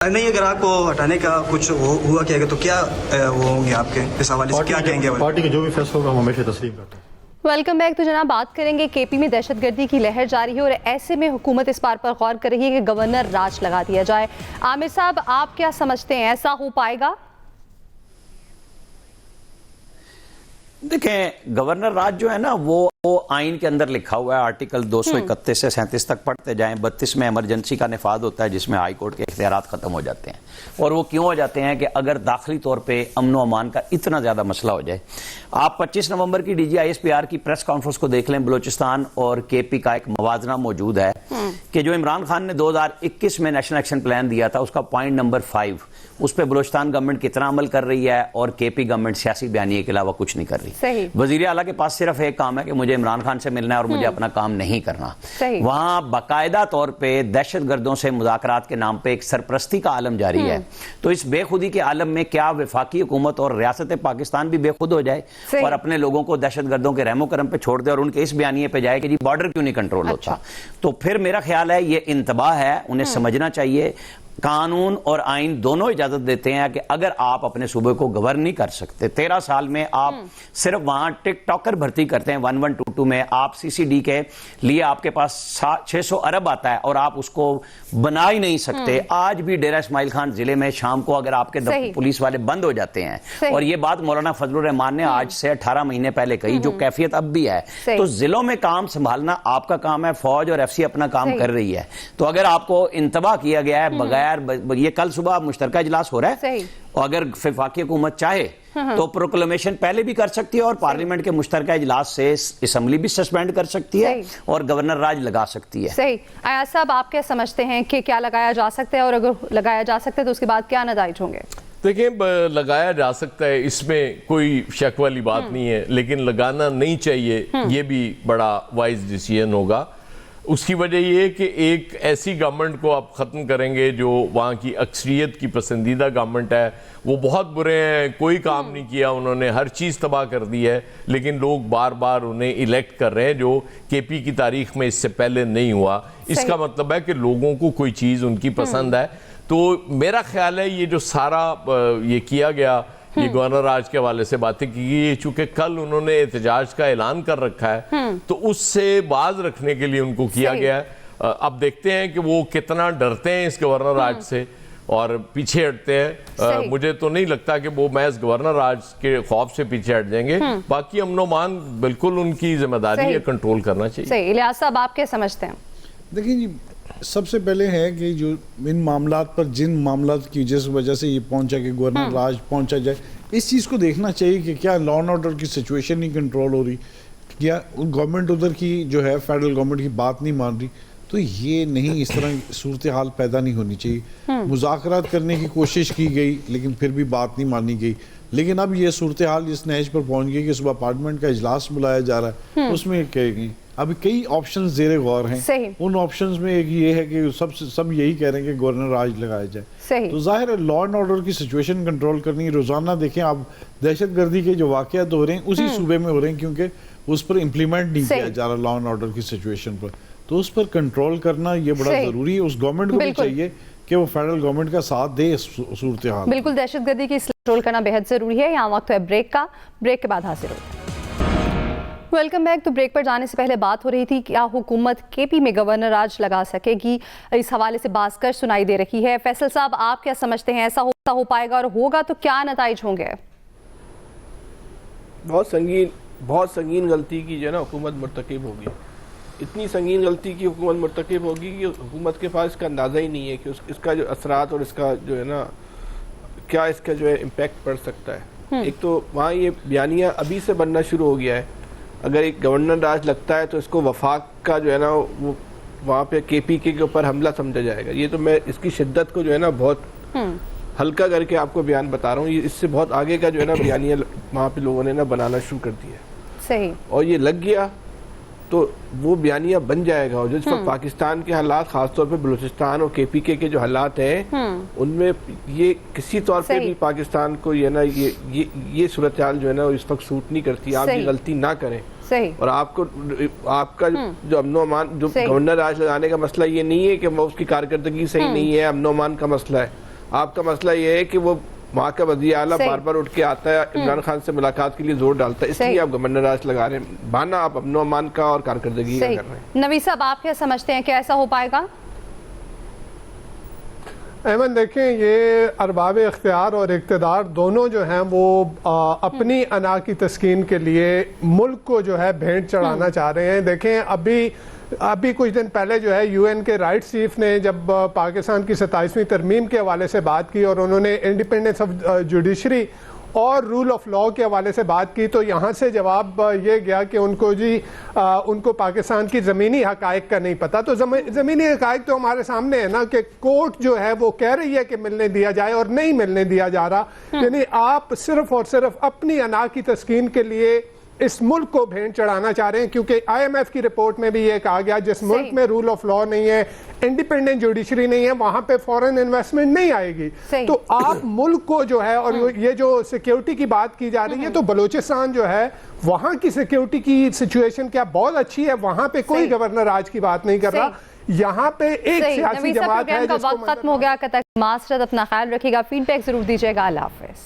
नहीं, अगर आपको हटाने का कुछ हुआ क्या तो क्या वो होंगे आपके इस हवाले से क्या कहेंगे? पार्टी के जो भी फैसला होगा हम हमेशा तस्लीम करते हैं। Welcome back. तो जनाब, बात करेंगे केपी में दहशतगर्दी की लहर जारी है और ऐसे में हुकूमत इस बात पर गौर कर रही है कि गवर्नर राज लगा दिया जाए। आमिर साहब, आप क्या समझते हैं, ऐसा हो पाएगा? देखें, गवर्नर राज जो है ना वो आइन के अंदर लिखा हुआ है। आर्टिकल 231 से 37 तक पढ़ते जाएं। 32 में इमरजेंसी का निफाज होता है जिसमें हाई कोर्ट के इख्तियारात खत्म हो जाते हैं। और वो क्यों हो जाते हैं कि अगर दाखिली तौर पे अमन व अमान का इतना ज्यादा मसला हो जाए। आप 25 नवंबर की DGISPR की प्रेस कॉन्फ्रेंस को देख लें। बलूचिस्तान और KP का एक मवाजना मौजूद है कि जो इमरान खान ने 2021 में नेशनल एक्शन प्लान दिया था, उसका पॉइंट नंबर 5, उस पर बलूचिस्तान गवर्नमेंट कितना अमल कर रही है और KP गवर्नमेंट सियासी बयानिए के अलावा कुछ नहीं कर रही। वजीर आला के पास सिर्फ एक काम है कि मुझे इमरान खान से मिलना है और मुझे अपना काम नहीं करना। वहां बाकायदा तौर पे दहशतगर्दों से मुज़ाकरात के नाम पे एक सरपरस्ती का आलम जारी है। तो इस बेखुदी के आलम में क्या वफाकी हुकूमत और रियासत पाकिस्तान भी बेखुद हो जाए और अपने लोगों को दहशतगर्दों के रहमो करम पे छोड़ दे और उनके इस बयानिए पे जाए कि जी बॉर्डर क्यों नहीं कंट्रोल होता। तो फिर मेरा ख्याल है ये इंतबाह है, उन्हें समझना चाहिए। कानून और आइन दोनों इजाजत देते हैं कि अगर आप अपने सूबे को गवर्न नहीं कर सकते, 13 साल में आप सिर्फ वहां टिकटॉकर भर्ती करते हैं 1122 में, आप CCD के लिए आपके पास 600 अरब आता है और आप उसको बना ही नहीं सकते। आज भी डेरा इस्माइल खान जिले में शाम को अगर आपके पुलिस वाले बंद हो जाते हैं, और ये बात मौलाना फजलुर रहमान ने आज से 18 महीने पहले कही, जो कैफियत अब भी है। तो जिलों में काम संभालना आपका काम है, फौज और FC अपना काम कर रही है। तो अगर आपको इंतबाह किया गया है बगैर, ये कल सुबह मुश्तरका इजलास हो रहा है और अगर वफाकी हुकूमत चाहे तो प्रोक्लेमेशन पहले भी कर सकती है और पार्लियामेंट के मुश्तरका इजलास से असेंबली भी सस्पेंड कर सकती है और गवर्नर राज लगा सकती है। सही। अयाज साहब, आप क्या समझते हैं कि क्या लगाया जा सकता है, और अगर लगाया जा सकता है तो उसके बाद क्या नतीजे होंगे? देखिए, लगाया जा सकता है, इसमें कोई शक वाली बात नहीं है, लेकिन लगाना नहीं चाहिए, ये भी बड़ा वाइज डिसीजन होगा। उसकी वजह यह है कि एक ऐसी गवर्नमेंट को आप ख़त्म करेंगे जो वहाँ की अक्सरियत की पसंदीदा गवर्नमेंट है। वो बहुत बुरे हैं, कोई काम नहीं किया उन्होंने, हर चीज़ तबाह कर दी है, लेकिन लोग बार बार उन्हें इलेक्ट कर रहे हैं, जो KP की तारीख में इससे पहले नहीं हुआ। इसका मतलब है कि लोगों को कोई चीज़ उनकी पसंद है। तो मेरा ख्याल है ये जो सारा ये किया गया, ये गवर्नर राज के हवाले से बातें की गई, चूंकि कल उन्होंने एहतजाज का ऐलान कर रखा है तो उससे बाज रखने के लिए उनको किया गया है। अब देखते हैं कि वो कितना डरते हैं इस गवर्नर राज से और पीछे हटते हैं। मुझे तो नहीं लगता कि वो महज गवर्नर राज के खौफ से पीछे हट जाएंगे। बाकी अमन मान बिल्कुल उनकी जिम्मेदारी है, कंट्रोल करना चाहिए। इलियास साहब, आप क्या समझते हैं? देखिए जी, सबसे पहले है कि जो इन मामलात पर, जिन मामलात की जिस वजह से ये पहुंचा कि गवर्नर राज पहुंचा जाए, इस चीज़ को देखना चाहिए कि क्या लॉ एंड ऑर्डर की सिचुएशन नहीं कंट्रोल हो रही, क्या गवर्नमेंट उधर की जो है फेडरल गवर्नमेंट की बात नहीं मान रही। तो ये नहीं, इस तरह सूरत हाल पैदा नहीं होनी चाहिए। मुज़ाकरात करने की कोशिश की गई लेकिन फिर भी बात नहीं मानी गई। लेकिन अब ये सूरत हाल इस नहज पर पहुंच गई कि सुबह पार्लियामेंट का इजलास बुलाया जा रहा है, उसमें कहेंगे अभी कई ऑप्शंस जेरे गौर हैं। उन ऑप्शंस में एक ये है कि सब यही कह रहे हैं कि गवर्नर राज लगाया जाए। तो जाहिर है लॉ एंड ऑर्डर की सिचुएशन कंट्रोल करनी है। रोजाना देखें आप, दहशतगर्दी के जो वाकयात हो रहे हैं उसी सूबे में हो रहे हैं, क्योंकि उस पर इम्प्लीमेंट नहीं किया जा रहा लॉ एंड ऑर्डर की सिचुएशन पर। तो उस पर कंट्रोल करना ये बड़ा जरूरी है। उस गवर्नमेंट को भी चाहिए कि वो फेडरल गवर्नमेंट का साथ दे सूरत हाल। बिल्कुल, दहशतगर्दी की कंट्रोल करना बेहद जरूरी है। यहाँ वक्त है ब्रेक का, ब्रेक के बाद हाजिर होते हैं। Welcome back. तो ब्रेक पर जाने से पहले बात हो रही थी क्या हुकूमत KP में गवर्नर राज लगा सकेगी, इस हवाले से बाज़कर सुनाई दे रही है। फैसल साहब, आप क्या समझते हैं, ऐसा हो पाएगा, और होगा तो क्या नतीजे होंगे? बहुत संगीन गलती की जो है ना हुकूमत मर्तकब होगी। इतनी संगीन गलती की हुकूमत मर्तकब होगी कि हुकूमत के पास इसका अंदाज़ा ही नहीं है कि इसका जो असरात और इसका जो है ना क्या इसका जो है इम्पैक्ट पड़ सकता है। एक तो वहाँ ये बयानिया अभी से बनना शुरू हो गया है। अगर एक गवर्नर राज लगता है तो इसको वफाक का जो है ना वो वहाँ पे KP के ऊपर हमला समझा जाएगा। ये तो मैं इसकी शिद्दत को जो है ना बहुत हल्का करके आपको बयान बता रहा हूँ। ये इससे बहुत आगे का जो है ना बयानिया वहाँ पे लोगों ने ना बनाना शुरू कर दिया। सही। और ये लग गया तो वो बयानिया बन जाएगा। और जिस वक्त पाकिस्तान के हालात, खासतौर पे बलूचिस्तान और KP के जो हालात हैं, उनमें ये किसी तौर पे भी पाकिस्तान को ये ना ये सूरत हाल जो है ना इस वक्त सूट नहीं करती। आप ये गलती ना करें। और आपका जो अमनो अमान, जो गवर्नर राज लगाने का मसला ये नहीं है कि वो उसकी कारकर्दगी सही नहीं है, अमनो अमान का मसला है। आपका मसला ये है कि वो वहाँ का वज़ीर आला सही। बार बार उठ के आता है, इमरान खान से मुलाकात के लिए जोर डालता है, इसलिए आप गवर्नर राज लगा रहे हैं। बहाना आप अमनो अमान का और कारकर्दगी का सही। कर रहे हैं। नवीद साहब, आप क्या समझते हैं कि ऐसा हो पाएगा? अहमद देखें, ये अरबाब इख्तियार और इक़्तिदार दोनों जो हैं वो अपनी अना की तस्कीन के लिए मुल्क को जो है भेंट चढ़ाना चाह रहे हैं। देखें, अभी कुछ दिन पहले जो है यूएन के राइट्स चीफ ने जब पाकिस्तान की 27वीं तरमीम के हवाले से बात की और उन्होंने इंडिपेंडेंस ऑफ जुडिशरी और रूल ऑफ लॉ के हवाले से बात की, तो यहाँ से जवाब ये गया कि उनको पाकिस्तान की ज़मीनी हकायक का नहीं पता। तो ज़मीनी हकायक तो हमारे सामने है ना, कि कोर्ट जो है वो कह रही है कि मिलने दिया जाए और नहीं मिलने दिया जा रहा। यानी आप सिर्फ और सिर्फ अपनी अना की तस्कीन के लिए इस मुल्क को भेंट चढ़ाना चाह रहे हैं, क्योंकि आईएमएफ की रिपोर्ट में भी ये कहा गया जिस मुल्क में रूल ऑफ लॉ नहीं है, इंडिपेंडेंट जुडिशरी नहीं है, वहां पे फॉरेन इन्वेस्टमेंट नहीं आएगी। तो आप मुल्क को जो है, और ये जो सिक्योरिटी की बात की जा रही है, तो बलूचिस्तान जो है वहां की सिक्योरिटी की सिचुएशन क्या बहुत अच्छी है, वहां पे कोई गवर्नर आज की बात नहीं कर रहा। यहाँ पे एक सियासी जमात है। वक्त खत्म हो गया। मासरत, अपना ख्याल रखिएगा, फीडबैक जरूर दीजिएगा। अल्लाह हाफिज।